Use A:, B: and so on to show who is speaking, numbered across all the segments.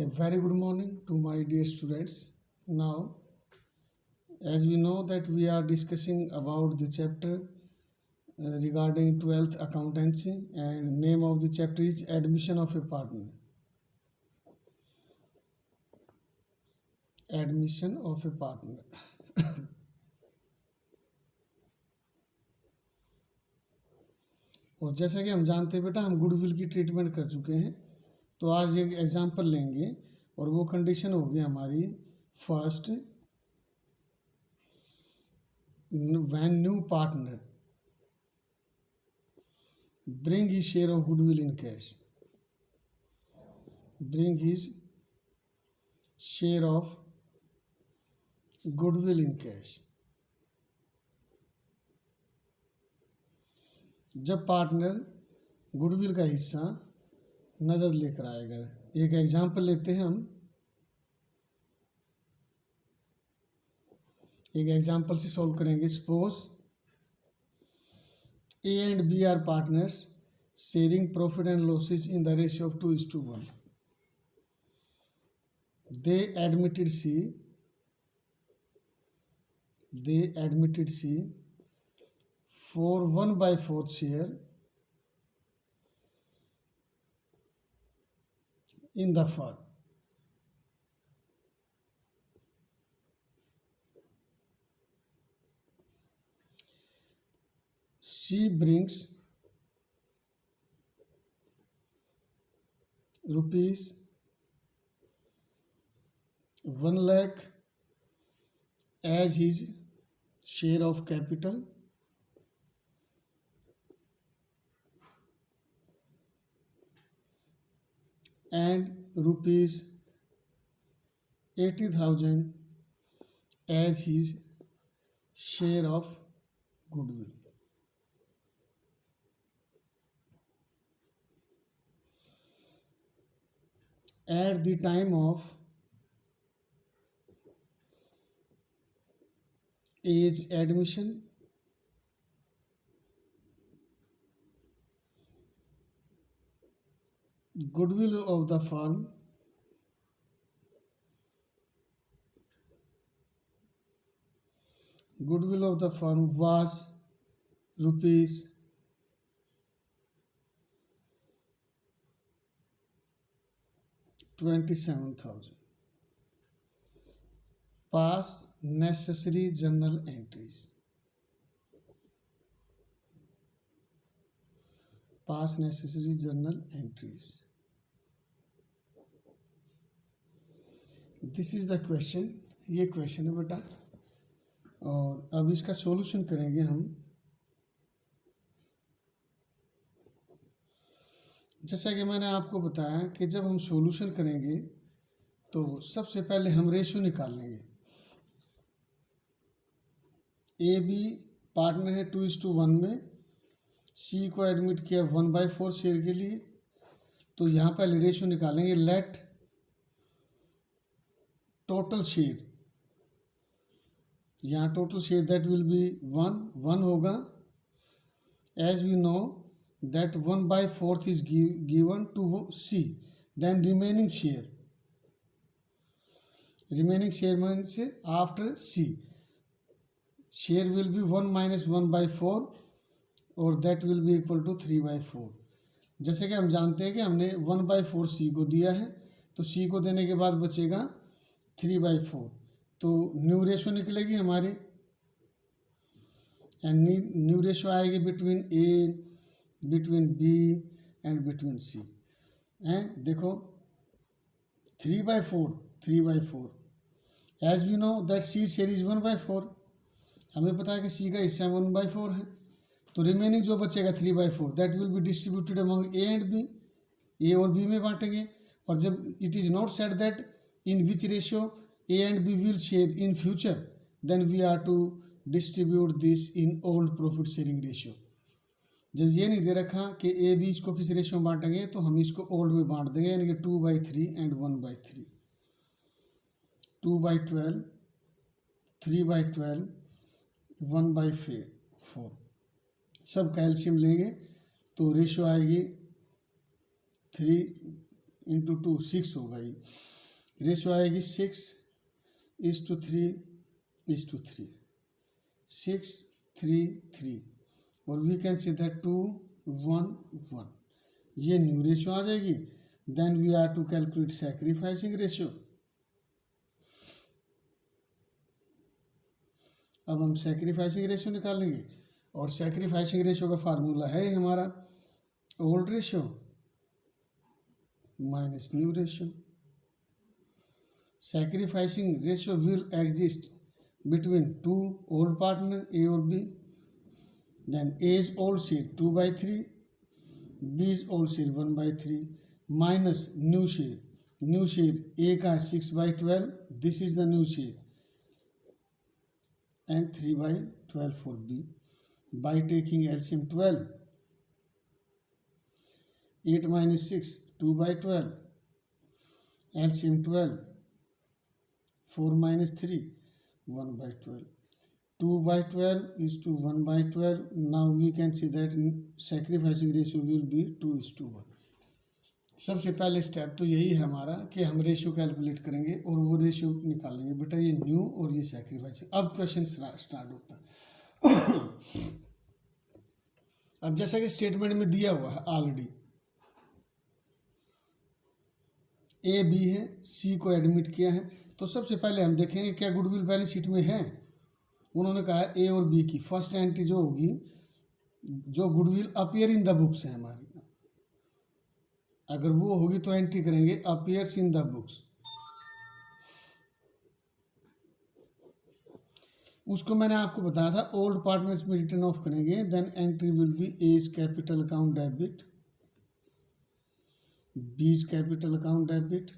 A: A very good morning to my dear students. Now, as we know that we are discussing about the chapter regarding 12th accountancy, and name of the chapter is admission of a partner. Admission of a partner. और जैसा कि हम जानते हैं बेटा, हम goodwill की treatment कर चुके हैं, तो आज एक एग्जांपल लेंगे और वो कंडीशन होगी हमारी first, when new partner bring his share of goodwill in cash. Bring his share of goodwill in cash. जब पार्टनर गुडविल का हिस्सा नगद लेकर आएगा। एक एग्जांपल लेते हैं हम, एक एग्जांपल से सॉल्व करेंगे। Suppose A and B are partners sharing profit and losses in the ratio of 2:1. They admitted C for 1/4 share in the firm. C brings rupees 1 lakh as his share of capital and rupees 80,000 as his share of goodwill. At the time of A's admission, goodwill of the firm was rupees 27,000. Pass necessary journal entries. Pass necessary journal entries. This is the question. ये question है बेटा, और अब इसका solution करेंगे हम। जैसा कि मैंने आपको बताया कि जब हम सॉल्यूशन करेंगे तो सबसे पहले हम रेशियो निकाल लेंगे। ए बी पार्टनर है 2:1 में, सी को एडमिट किया 1/4 शेयर के लिए, तो यहाँ पहले रेशियो निकालेंगे। लेट टोटल शेयर, यहाँ total share that will be 1 होगा। As we know that 1/4 is given to C, then remaining share means after C, share will be 1 minus 1/4 और that will be equal to 3/4। जैसे कि हम जानते हैं कि हमने 1/4 C को दिया है, तो C को देने के बाद बचेगा 3/4, तो न्यू रेशो निकलेगी हमारी, एंड न्यू रेशो आएगी between A, between B and between C. हैं, देखो 3/4 as we know that C share is 1/4, हमें पता है कि सी का हिस्सा 1/4 है, तो रिमेनिंग जो बचेगा 3/4 that will be distributed among A and B, A और बी में बांटेंगे। और जब it is not said that in which ratio A and B will share in future, then we are to distribute this in old profit sharing ratio. जब ये नहीं दे रखा कि ए बी इसको किस रेशियो में बांटेंगे, तो हम इसको ओल्ड में बांट देंगे, यानी कि 2/3 एंड 1/3, 2/12, 3/12, 1/4। सब कैल्शियम लेंगे तो रेशियो आएगी 3 इंटू 2 6 होगा ये। रेशियो आएगी 6:3:3 6 3 3 और वी कैन सी दैट 2 1 1 ये न्यू रेशियो आ जाएगी। Then we are to calculate sacrificing ratio. अब हम सैक्रिफाइसिंग रेशियो निकालेंगे और सैक्रिफाइसिंग रेशियो का फार्मूला है हमारा old ratio minus new ratio. Sacrificing ratio will exist between two old partner A or B. Then A's old share 2/3, B's old share 1/3 minus new share. New share A का 6/12, this is the new share, and 3/12 for B. By taking LCM 12, 8 minus 6 2/12, LCM 12, 4 minus 3 1/12. 2/12 is to 1/12. Now we can see that sacrificing ratio will be 2:1. सबसे पहले step तो यही है हमारा कि हम ratio calculate करेंगे और वो रेशियो निकालेंगे। बेटा ये न्यू और ये सैक्रिफाइसिंग। अब क्वेश्चन स्टार्ट होता है। अब जैसा कि स्टेटमेंट में दिया हुआ है ऑलरेडी ए बी है, सी को एडमिट किया है, तो सबसे पहले हम देखेंगे क्या गुडविल बैलेंस शीट में है। उन्होंने कहा है ए और बी की फर्स्ट एंट्री जो होगी, जो goodwill appear in the books है हमारी, अगर वो होगी तो एंट्री करेंगे अपीयर्स इन द बुक्स। उसको मैंने आपको बताया था ओल्ड पार्टनर्स में रिटर्न ऑफ करेंगे। Then entry will be as capital account debit, B's capital account debit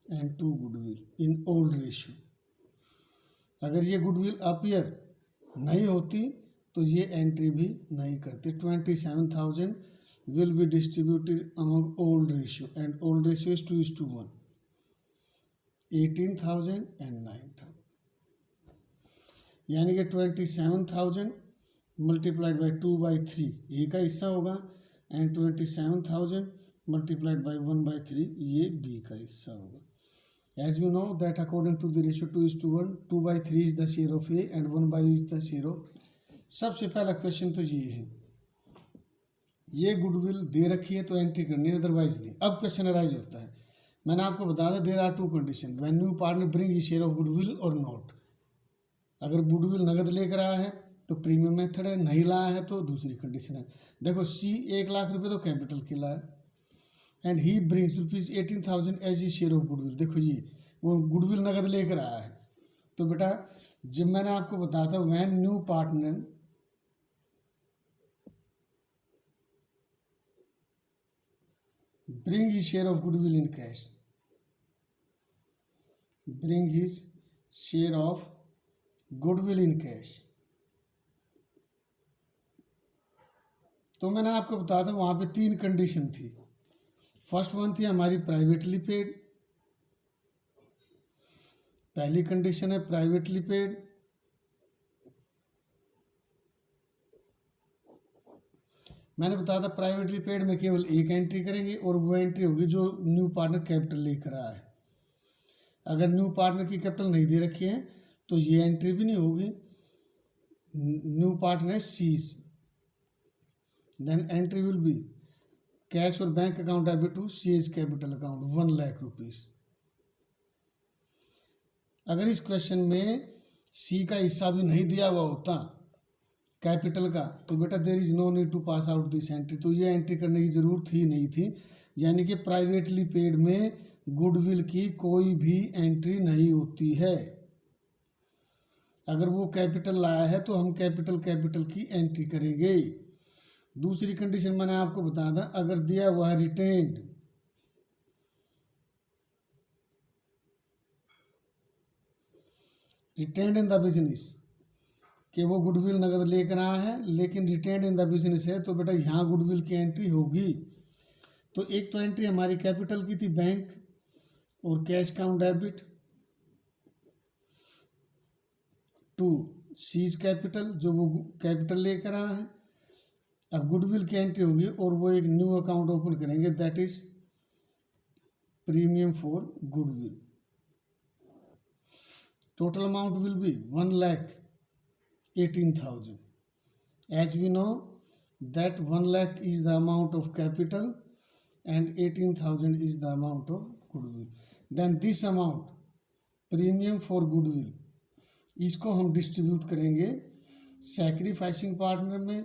A: and to goodwill in old ratio. अगर ये गुडविल अपीयर नहीं होती तो ये एंट्री भी नहीं करते। 27,000 will be distributed among old ratio and old ratio is 2:1, 18,000 and 9,000, यानी कि 27,000 मल्टीप्लाइड बाई 2/3 ए का हिस्सा होगा एंड 27,000 मल्टीप्लाइड बाई 1/3 ये बी का हिस्सा होगा। As you know that according to the ratio 2:1, 2/3 is the share of A and 1/3 is the share of। सबसे पहला क्वेश्चन तो ये है, ये गुडविल दे रखी है तो एंट्री करनी है, अदरवाइज नहीं। अब क्वेश्चन अराइज होता है, मैंने आपको बताया था there are two condition when new partner bring his share of goodwill और नॉट। अगर गुडविल नगद लेकर आया है तो प्रीमियम मेथड है, नहीं लाया है तो दूसरी कंडीशन है। देखो सी 1 लाख रुपये तो कैपिटल के लाया and he brings ₹18,000 as his share of goodwill. देखो ये वो गुडविल नगद लेकर आया है, तो बेटा जब मैंने आपको बताया था when new partner bring his share of goodwill in cash, bring his share of goodwill in cash, तो मैंने आपको बताया था वहां पे 3 कंडीशन थी। फर्स्ट वन थी हमारी प्राइवेटली पेड, पहली कंडीशन है प्राइवेटली पेड। मैंने बताया था प्राइवेटली पेड में केवल एक एंट्री करेंगे और वो एंट्री होगी जो न्यू पार्टनर कैपिटल लेकर आया है। अगर न्यू पार्टनर की कैपिटल नहीं दे रखी है तो ये एंट्री भी नहीं होगी। New partner C's, then entry will be cash और bank account debit to C's capital account 1 lakh rupees. अगर इस क्वेश्चन में सी का हिस्सा भी नहीं दिया हुआ होता कैपिटल का तो बेटा there is no need to pass out this entry, तो ये एंट्री करने की जरूरत ही नहीं थी। यानी कि प्राइवेटली पेड में गुडविल की कोई भी एंट्री नहीं होती है। अगर वो कैपिटल लाया है तो हम कैपिटल की एंट्री करेंगे। दूसरी कंडीशन मैंने आपको बताया था, अगर दिया हुआ है retained, retained in the business, कि वो गुडविल नगद लेकर आया है लेकिन रिटेन्ड इन द बिजनेस है, तो बेटा यहाँ गुडविल की एंट्री होगी। तो एक तो एंट्री हमारी कैपिटल की थी बैंक और cash account debit to C's capital जो वो कैपिटल लेकर आया है, अब गुडविल की एंट्री होगी और वो एक न्यू अकाउंट ओपन करेंगे, that is premium for goodwill. Total amount will B 1,18,000. As we know that 1 lakh is the amount of capital and 18,000 is the amount of goodwill. Then this amount premium for goodwill इसको हम distribute करेंगे sacrificing partner में.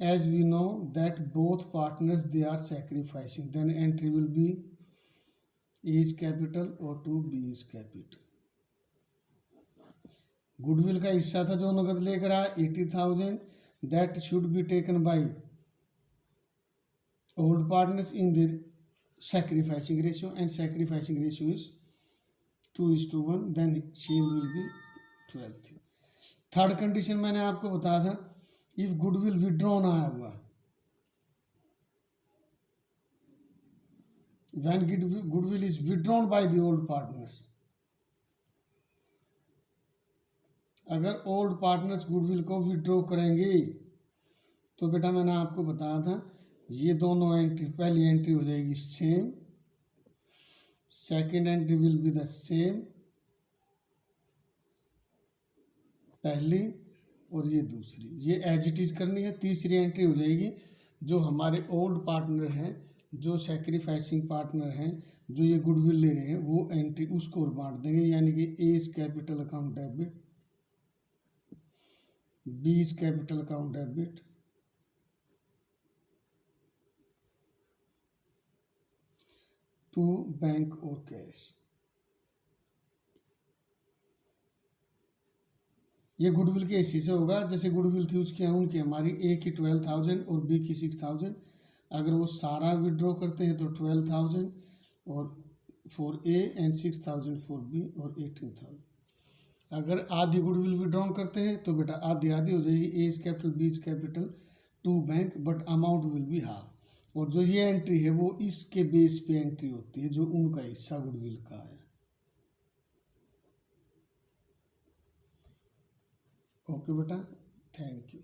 A: As we know that both partners they are sacrificing, then entry will be A is capital or to B is capital. Goodwill का हिस्सा था जो नगद लेकर आया 80,000. That should be taken by old partners in their sacrificing ratio, and sacrificing ratio is 2:1. Then share will be 12. Third condition मैंने आपको बताया था, इफ गुडविल विड्रॉन आया हुआ, when goodwill is withdrawn by the old partners, अगर old partners goodwill को withdraw करेंगे तो बेटा मैंने आपको बताया था ये दोनों एंट्री, पहली एंट्री हो जाएगी same, second entry will be the same, पहली और ये दूसरी, ये एज इट इज करनी है. तीसरी एंट्री हो जाएगी जो हमारे ओल्ड पार्टनर हैं, जो सैक्रिफाइसिंग पार्टनर हैं, जो ये गुडविल ले रहे हैं, वो एंट्री उसको बांट देंगे. यानी कि A is capital account debit, B is capital account debit, to bank और कैश. ये गुडविल के हिस्से से होगा. जैसे गुडविल थी उसकी उनकी हमारी ए की 12,000 और बी की 6,000. अगर वो सारा विड्रॉ करते हैं तो 12,000 और फॉर ए एंड 6,000 फॉर बी और 18,000. अगर आधी गुडविल विड्रॉन करते हैं तो बेटा आधी आधी हो जाएगी. A is capital, B is capital, to bank, but amount will be half. और जो ये एंट्री है वो इसके बेस पे एंट्री होती है जो उनका हिस्सा गुडविल का है. ओके बेटा, थैंक यू.